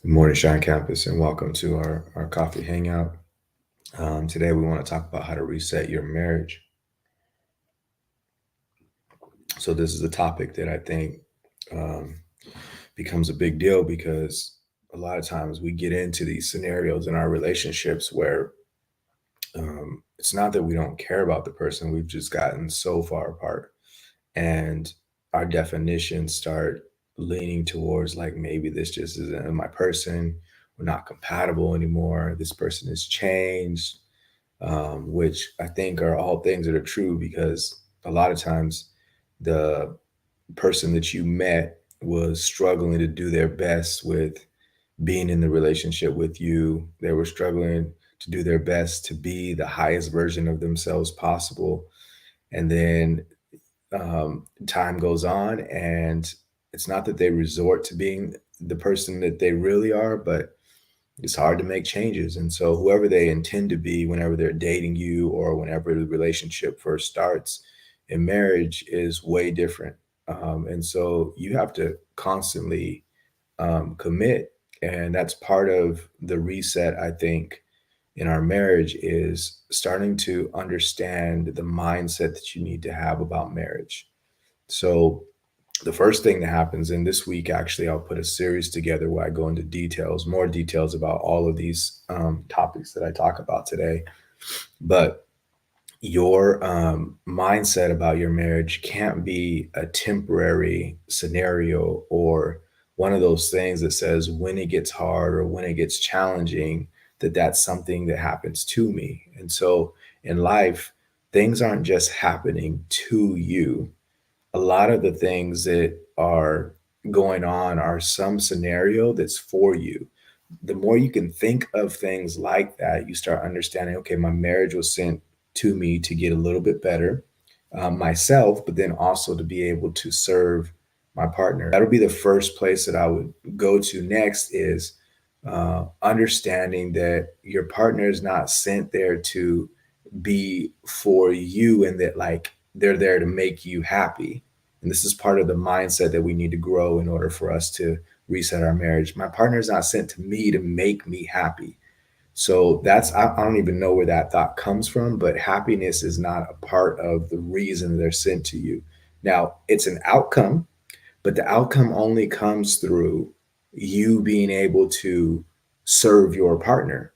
Good morning, Shine Campus, and welcome to our coffee hangout. Today, we want to talk about how to reset your marriage. So, this is a topic that I think um, becomes a big deal because a lot of times we get into these scenarios in our relationships where it's not that we don't care about the person, we've just gotten so far apart, and our definitions start leaning towards like maybe this just isn't my person. We're not compatible anymore. This person has changed, which I think are all things that are true because a lot of times the person that you met was struggling to do their best with being in the relationship with you. They were struggling to do their best to be the highest version of themselves possible. And then time goes on, and it's not that they resort to being the person that they really are, but it's hard to make changes. And so, whoever they intend to be whenever they're dating you or whenever the relationship first starts in marriage is way different. And so, you have to constantly commit. And that's part of the reset, I think, in our marriage is starting to understand the mindset that you need to have about marriage. So, the first thing that happens, and this week actually I'll put a series together where I go into details, more details about all of these topics that I talk about today. But your mindset about your marriage can't be a temporary scenario or one of those things that says when it gets hard or when it gets challenging, that that's something that happens to me. And so in life, things aren't just happening to you. A lot of the things that are going on are some scenario that's for you. The more you can think of things like that, you start understanding, okay, my marriage was sent to me to get a little bit better myself, but then also to be able to serve my partner. That'll be the first place that I would go to next is understanding that your partner is not sent there to be for you and that like they're there to make you happy. And this is part of the mindset that we need to grow in order for us to reset our marriage. My partner is not sent to me to make me happy. So I don't even know where that thought comes from, but happiness is not a part of the reason they're sent to you. Now, it's an outcome, but the outcome only comes through you being able to serve your partner.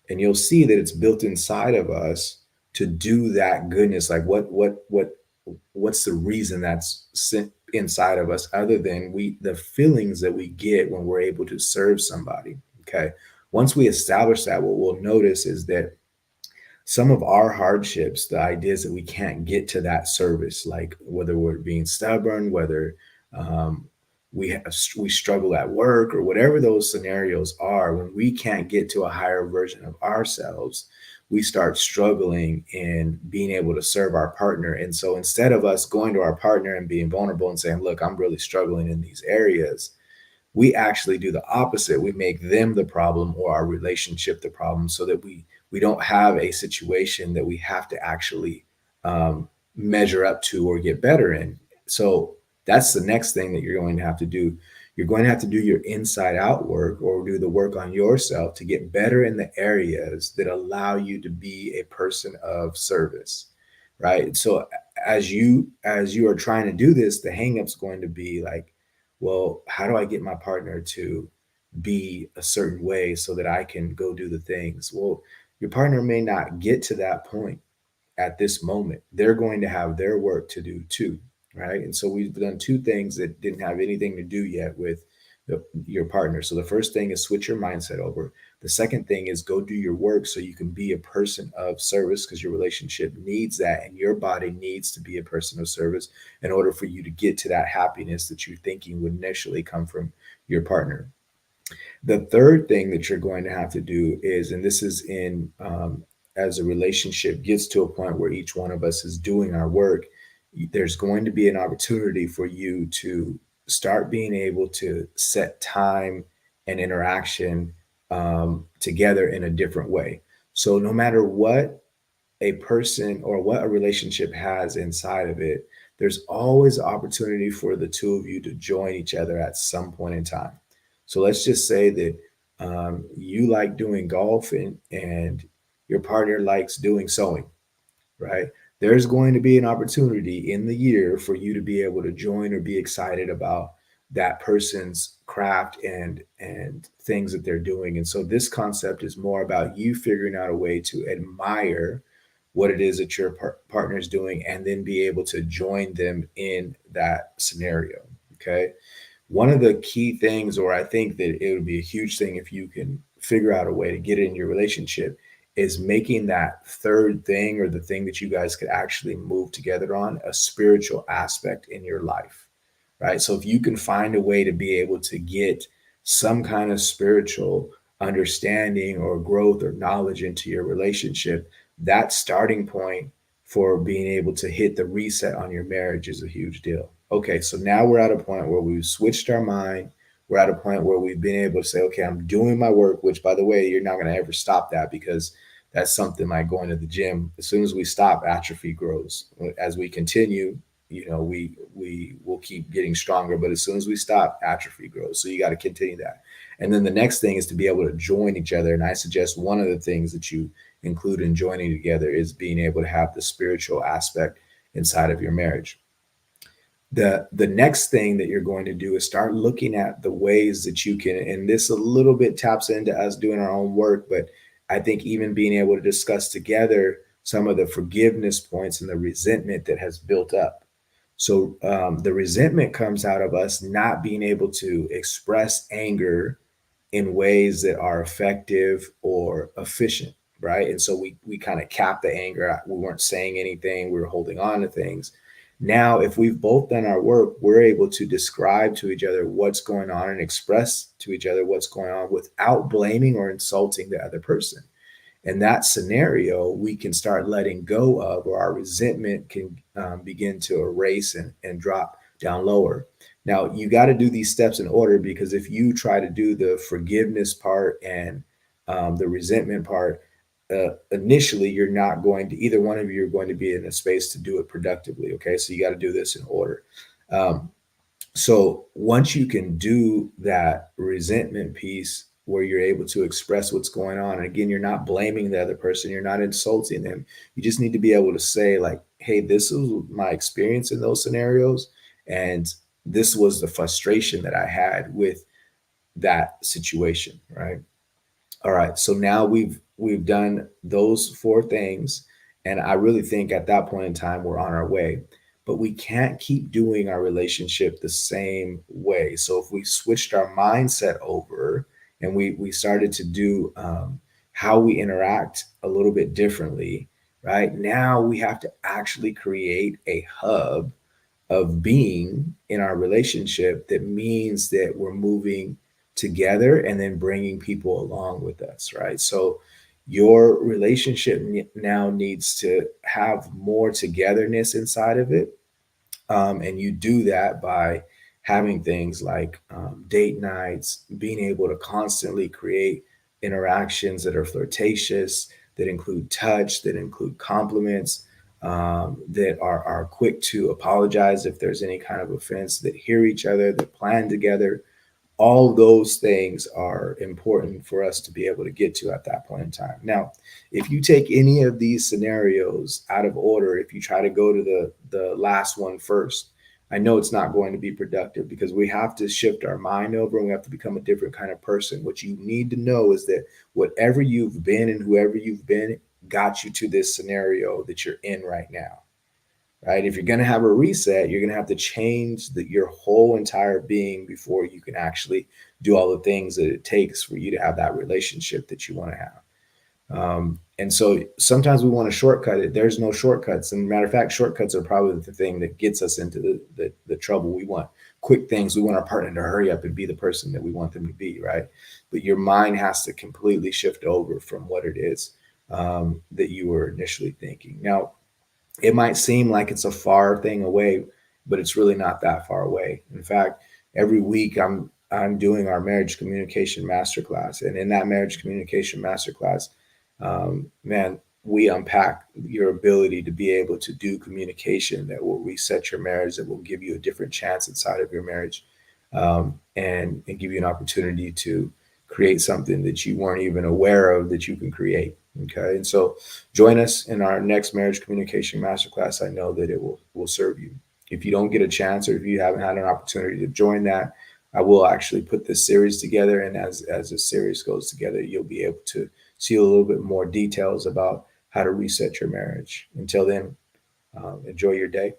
And you'll see that it's built inside of us to do that goodness. Like what's the reason that's sent inside of us other than the feelings that we get when we're able to serve somebody. Okay. Once we establish that, what we'll notice is that some of our hardships, the ideas that we can't get to that service, like whether we're being stubborn, whether um, we struggle at work or whatever those scenarios are, when we can't get to a higher version of ourselves, we start struggling in being able to serve our partner. And so instead of us going to our partner and being vulnerable and saying, look, I'm really struggling in these areas, we actually do the opposite. We make them the problem or our relationship the problem so that we don't have a situation that we have to actually um, measure up to or get better in. So that's the next thing that you're going to have to do. You're going to have to do your inside out work or do the work on yourself to get better in the areas that allow you to be a person of service, right? So as you are trying to do this, the hangup's going to be like, well, how do I get my partner to be a certain way so that I can go do the things? Well, your partner may not get to that point at this moment. They're going to have their work to do too, right? And so we've done two things that didn't have anything to do yet with your partner. So the first thing is switch your mindset over. The second thing is go do your work so you can be a person of service because your relationship needs that and your body needs to be a person of service in order for you to get to that happiness that you're thinking would initially come from your partner. The third thing that you're going to have to do is, and this is in as a relationship gets to a point where each one of us is doing our work, there's going to be an opportunity for you to start being able to set time and interaction together in a different way. So, no matter what a person or what a relationship has inside of it, there's always opportunity for the two of you to join each other at some point in time. So let's just say that You like doing golf, and your partner likes doing sewing, right? There's going to be an opportunity in the year for you to be able to join or be excited about that person's craft and things that they're doing. And so this concept is more about you figuring out a way to admire what it is that your partner is doing and then be able to join them in that scenario. Okay. One of the key things, or I think that it would be a huge thing if you can figure out a way to get it in your relationship, is making that third thing or the thing that you guys could actually move together on a spiritual aspect in your life, right? So if you can find a way to be able to get some kind of spiritual understanding or growth or knowledge into your relationship, that starting point for being able to hit the reset on your marriage is a huge deal. Okay, so now we're at a point where we've switched our mind. We're at a point where we've been able to say, okay, I'm doing my work, which by the way, you're not going to ever stop that, because that's something like going to the gym. As soon as we stop, atrophy grows. As we continue, we will keep getting stronger, but as soon as we stop, atrophy grows. So you got to continue that. And then the next thing is to be able to join each other. And I suggest one of the things that you include in joining together is being able to have the spiritual aspect inside of your marriage. The next thing that you're going to do is start looking at the ways that you can, and this a little bit taps into us doing our own work, but I think even being able to discuss together some of the forgiveness points and the resentment that has built up. So the resentment comes out of us not being able to express anger in ways that are effective or efficient, right? And so we kind of cap the anger. We weren't saying anything. We were holding on to things. Now, if we've both done our work, we're able to describe to each other what's going on and express to each other what's going on without blaming or insulting the other person. In that scenario, we can start letting go of, or our resentment can begin to erase and drop down lower. Now, you got to do these steps in order, because if you try to do the forgiveness part and the resentment part, initially, you're not going to, either one of you are going to be in a space to do it productively. Okay. So you got to do this in order. Um, so once you can do that resentment piece where you're able to express what's going on, and again, you're not blaming the other person, you're not insulting them. You just need to be able to say, like, hey, this is my experience in those scenarios. And this was the frustration that I had with that situation, right? All right, so now we've done those four things, and I really think at that point in time we're on our way. But we can't keep doing our relationship the same way. So if we switched our mindset over and we started to do how we interact a little bit differently, right? Now we have to actually create a hub of being in our relationship that means that we're moving together and then bringing people along with us, right? So your relationship now needs to have more togetherness inside of it. And you do that by having things like date nights, being able to constantly create interactions that are flirtatious, that include touch, that include compliments, that are quick to apologize if there's any kind of offense, that hear each other, that plan together. All those things are important for us to be able to get to at that point in time. Now, if you take any of these scenarios out of order, if you try to go to the last one first, I know it's not going to be productive, because we have to shift our mind over and we have to become a different kind of person. What you need to know is that whatever you've been and whoever you've been got you to this scenario that you're in right now, right? If you're going to have a reset, you're going to have to change your whole entire being before you can actually do all the things that it takes for you to have that relationship that you want to have. And so sometimes we want to shortcut it. There's no shortcuts. And matter of fact, shortcuts are probably the thing that gets us into the trouble. We want quick things. We want our partner to hurry up and be the person that we want them to be, right? But your mind has to completely shift over from what it is that you were initially thinking. Now, it might seem like it's a far thing away, but it's really not that far away. In fact, every week I'm doing our marriage communication masterclass, and in that marriage communication masterclass, man, we unpack your ability to be able to do communication that will reset your marriage, that will give you a different chance inside of your marriage, and give you an opportunity create something that you weren't even aware of that you can create. Okay. And so join us in our next marriage communication masterclass. I know that it will serve you. If you don't get a chance, or if you haven't had an opportunity to join that, I will actually put this series together. And as the series goes together, you'll be able to see a little bit more details about how to reset your marriage. Until then, enjoy your day.